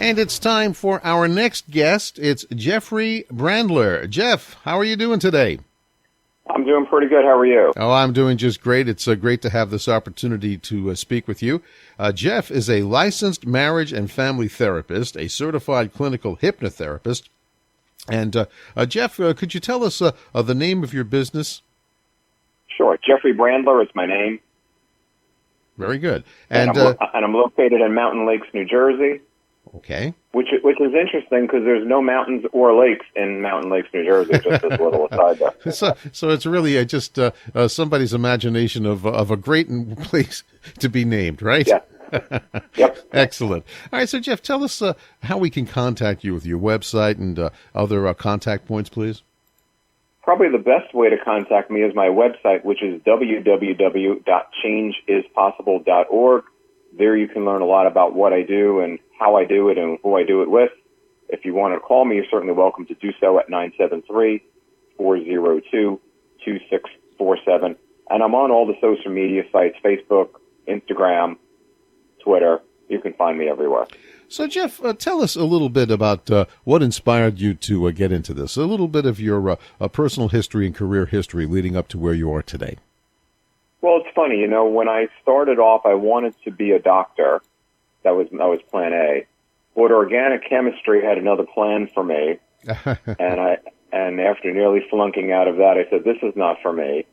And it's time for our next guest. It's Jeffrey Brandler. Jeff, how are you doing today? I'm doing pretty good. How are you? Oh, I'm doing just great. It's great to have this opportunity to speak with you. Jeff is a licensed marriage and family therapist, a certified clinical hypnotherapist. And Jeff, could you tell us the name of your business? Sure. Jeffrey Brandler is my name. Very good. And I'm located in Mountain Lakes, New Jersey. Okay. Which is interesting because there's no mountains or lakes in Mountain Lakes, New Jersey. Just as a little aside there. So it's really just somebody's imagination of a great place to be named, right? Yeah. Yep. Excellent. All right. So Jeff, tell us how we can contact you with your website and other contact points, please. Probably the best way to contact me is my website, which is www.changeispossible.org. There you can learn a lot about what I do and how I do it and who I do it with. If you want to call me, you're certainly welcome to do so at 973-402-2647. And I'm on all the social media sites, Facebook, Instagram, Twitter. You can find me everywhere. So, Jeff, tell us a little bit about what inspired you to get into this, a little bit of your personal history and career history leading up to where you are today. Well, it's funny, when I started off, I wanted to be a doctor. That was plan A. But organic chemistry had another plan for me. and after nearly flunking out of that, I said, this is not for me.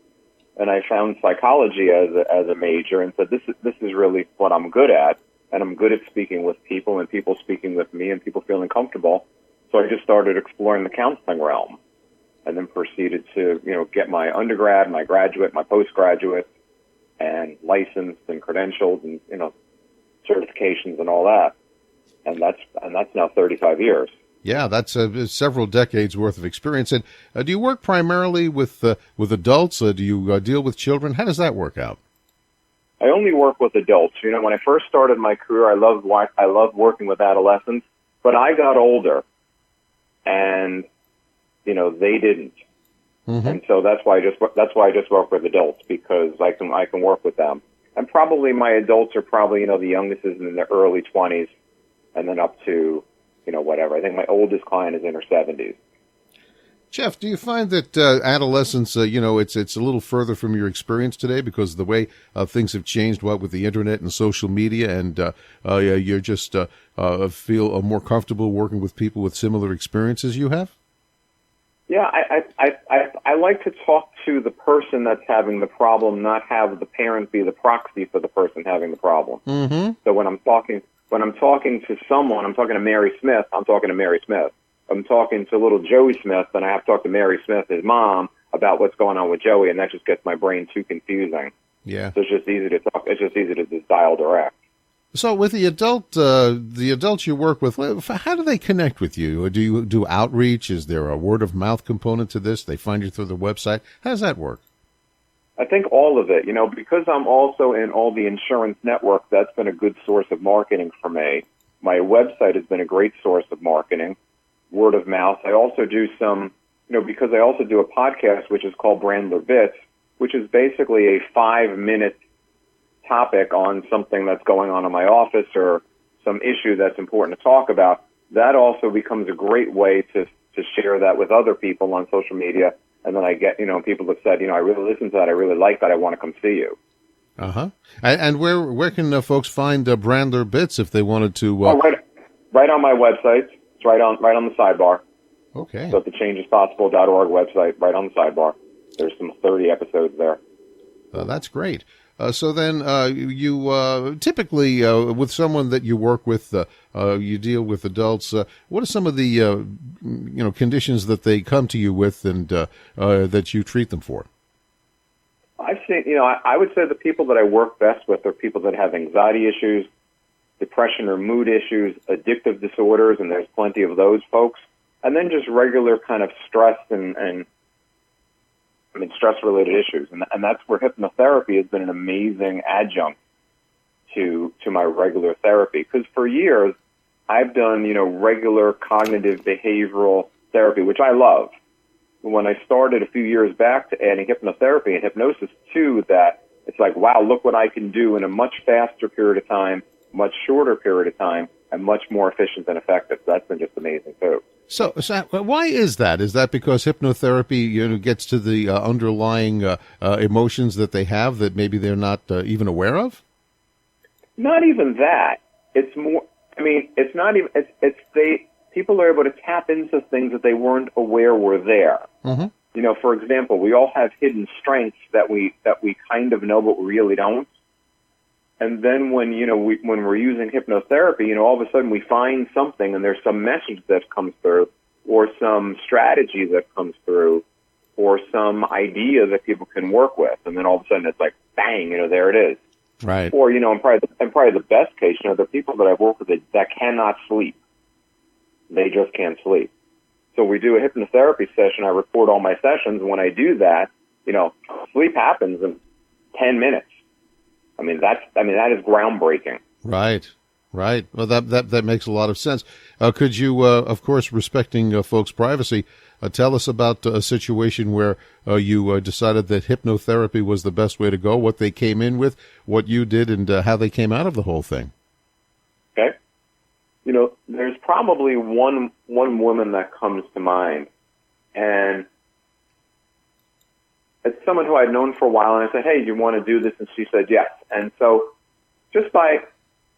And I found psychology as a major and said, this is really what I'm good at. And I'm good at speaking with people and people speaking with me and people feeling comfortable. So I just started exploring the counseling realm and then proceeded to, get my undergrad, my graduate, my postgraduate, and licensed and credentialed and, certifications and all that. And that's now 35 years. Yeah, that's several decades worth of experience. And do you work primarily with adults? Do you deal with children? How does that work out? I only work with adults. When I first started my career, I loved working with adolescents, but I got older, and they didn't, and so that's why I just work with adults, because I can work with them. And probably my adults are probably the youngest is in their early 20s, and then up to whatever. I think my oldest client is in her 70s. Jeff, do you find that adolescence, it's a little further from your experience today because of the way things have changed, with the internet and social media, and you're just feel more comfortable working with people with similar experiences you have? Yeah, I like to talk to the person that's having the problem, not have the parent be the proxy for the person having the problem. Mm-hmm. So when I'm talking to someone, I'm talking to Mary Smith, I'm talking to Mary Smith. I'm talking to little Joey Smith, and I have to talk to Mary Smith, his mom, about what's going on with Joey, and that just gets my brain too confusing. Yeah. So it's just easy to talk. It's just easy to just dial direct. So with the adults you work with, how do they connect with you? Do you do outreach? Is there a word of mouth component to this? They find you through the website. How does that work? I think all of it. Because I'm also in all the insurance network, that's been a good source of marketing for me. My website has been a great source of marketing. Word of mouth. I also do some, because I also do a podcast which is called Brandler Bits, which is basically a 5-minute topic on something that's going on in my office or some issue that's important to talk about. That also becomes a great way to share that with other people on social media. And then I get, people have said, I really listened to that. I really like that. I want to come see you. Uh-huh. And where can folks find Brandler Bits if they wanted to? Right on my website. It's right on the sidebar. Okay. So at the changeispossible.org website, right on the sidebar. There's some 30 episodes there. That's great. So then you typically, with someone that you work with, you deal with adults. What are some of the, conditions that they come to you with and that you treat them for? I've seen, I would say the people that I work best with are people that have anxiety issues, depression or mood issues, addictive disorders, and there's plenty of those folks. And then just regular kind of stress and stress-related issues. And that's where hypnotherapy has been an amazing adjunct to my regular therapy. Because for years, I've done, regular cognitive behavioral therapy, which I love. When I started a few years back to adding hypnotherapy and hypnosis to that, it's like, wow, look what I can do in a much faster period of time, much shorter period of time, and much more efficient and effective. So that's been just amazing too. So why is that? Is that because hypnotherapy, gets to the underlying emotions that they have that maybe they're not even aware of? Not even that. It's more. I mean, it's not even. People are able to tap into things that they weren't aware were there. Mm-hmm. For example, we all have hidden strengths that we kind of know, but we really don't. And then when we're using hypnotherapy, all of a sudden we find something, and there's some message that comes through, or some strategy that comes through, or some idea that people can work with, and then all of a sudden it's like bang, there it is. Right. Or in probably the best case, the people that I've worked with that cannot sleep. They just can't sleep. So we do a hypnotherapy session. I record all my sessions. And when I do that, sleep happens in 10 minutes. That is groundbreaking. Right. Well, that makes a lot of sense. Could you, of course, respecting folks' privacy, tell us about a situation where you decided that hypnotherapy was the best way to go, what they came in with, what you did, and how they came out of the whole thing? Okay. There's probably one woman that comes to mind, and it's someone who I'd known for a while, and I said, hey, do you want to do this? And she said yes. And so just by,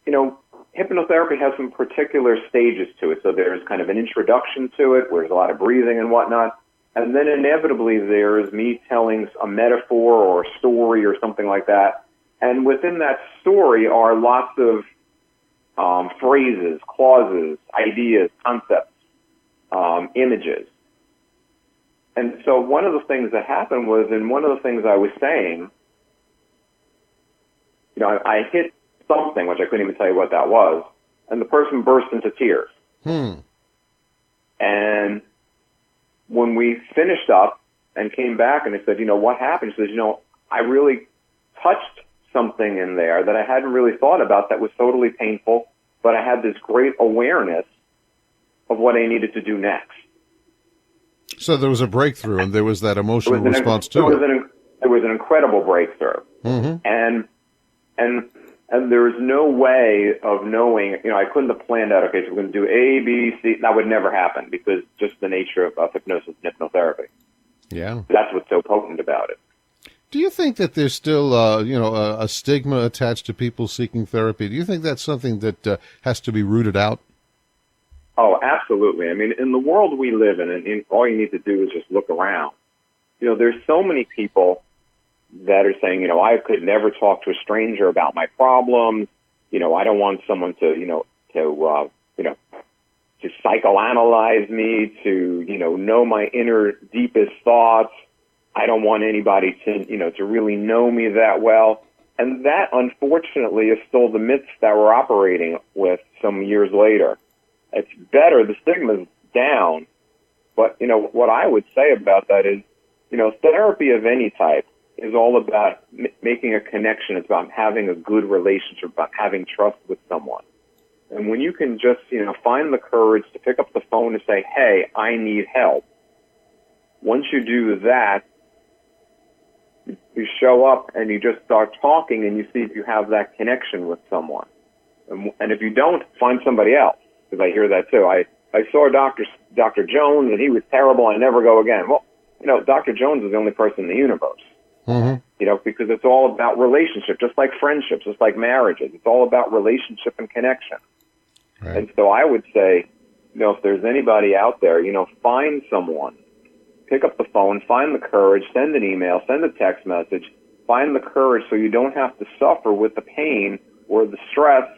hypnotherapy has some particular stages to it. So there's kind of an introduction to it where there's a lot of breathing and whatnot. And then inevitably there's me telling a metaphor or a story or something like that. And within that story are lots of phrases, clauses, ideas, concepts, images. And so one of the things that happened was, in one of the things I was saying, I hit something, which I couldn't even tell you what that was, and the person burst into tears. And when we finished up and came back and I said, what happened? She says, I really touched something in there that I hadn't really thought about that was totally painful, but I had this great awareness of what I needed to do next. So there was a breakthrough, and there was that emotional response to it. There was an incredible breakthrough. Mm-hmm. And there was no way of knowing, I couldn't have planned out, okay, so we're going to do A, B, C. That would never happen because just the nature of hypnosis and hypnotherapy. Yeah. That's what's so potent about it. Do you think that there's still, a stigma attached to people seeking therapy? Do you think that's something that has to be rooted out? Oh, absolutely. In the world we live in, and all you need to do is just look around. There's so many people that are saying, I could never talk to a stranger about my problems. I don't want someone to psychoanalyze me, to, know my inner deepest thoughts. I don't want anybody to really know me that well. And that, unfortunately, is still the myths that we're operating with some years later. It's better, the stigma's down, but, what I would say about that is, therapy of any type is all about making a connection. It's about having a good relationship, about having trust with someone. And when you can just, find the courage to pick up the phone and say, hey, I need help. Once you do that, you show up and you just start talking and you see if you have that connection with someone. And if you don't, find somebody else, because I hear that too. I saw Dr. Jones and he was terrible. I never go again. Well, Dr. Jones is the only person in the universe. Mm-hmm. Because it's all about relationship, just like friendships, just like marriages. It's all about relationship and connection. Right. And so I would say, if there's anybody out there, find someone, pick up the phone, find the courage, send an email, send a text message, find the courage so you don't have to suffer with the pain or the stress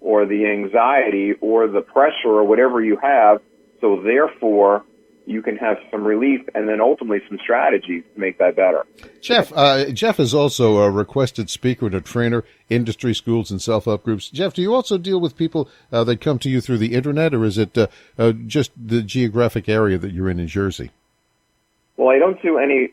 or the anxiety or the pressure or whatever you have. So therefore, you can have some relief and then ultimately some strategies to make that better. Jeff is also a requested speaker and a trainer, industry schools and self-help groups. Jeff, do you also deal with people that come to you through the internet, or is it just the geographic area that you're in Jersey? Well, I don't do any,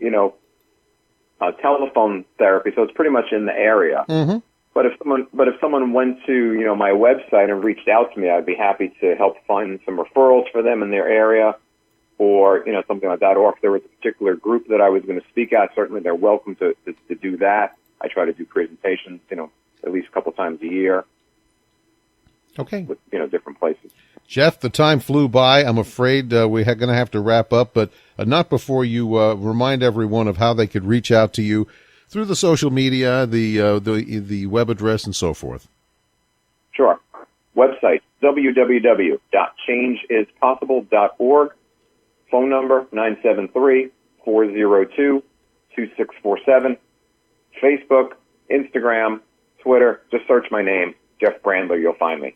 telephone therapy, so it's pretty much in the area. Mm-hmm. But if someone went to, my website and reached out to me, I'd be happy to help find some referrals for them in their area, or, something like that. Or if there was a particular group that I was going to speak at, certainly they're welcome to do that. I try to do presentations, at least a couple times a year. Okay. with different places. Jeff, the time flew by. I'm afraid we're going to have to wrap up, but not before you remind everyone of how they could reach out to you through the social media, the web address, and so forth. Sure. Website, www.changeispossible.org. Phone number, 973-402-2647. Facebook, Instagram, Twitter. Just search my name, Jeff Brandler. You'll find me.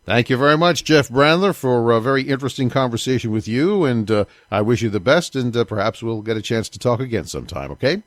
Thank you very much, Jeff Brandler, for a very interesting conversation with you, and I wish you the best, and perhaps we'll get a chance to talk again sometime, okay?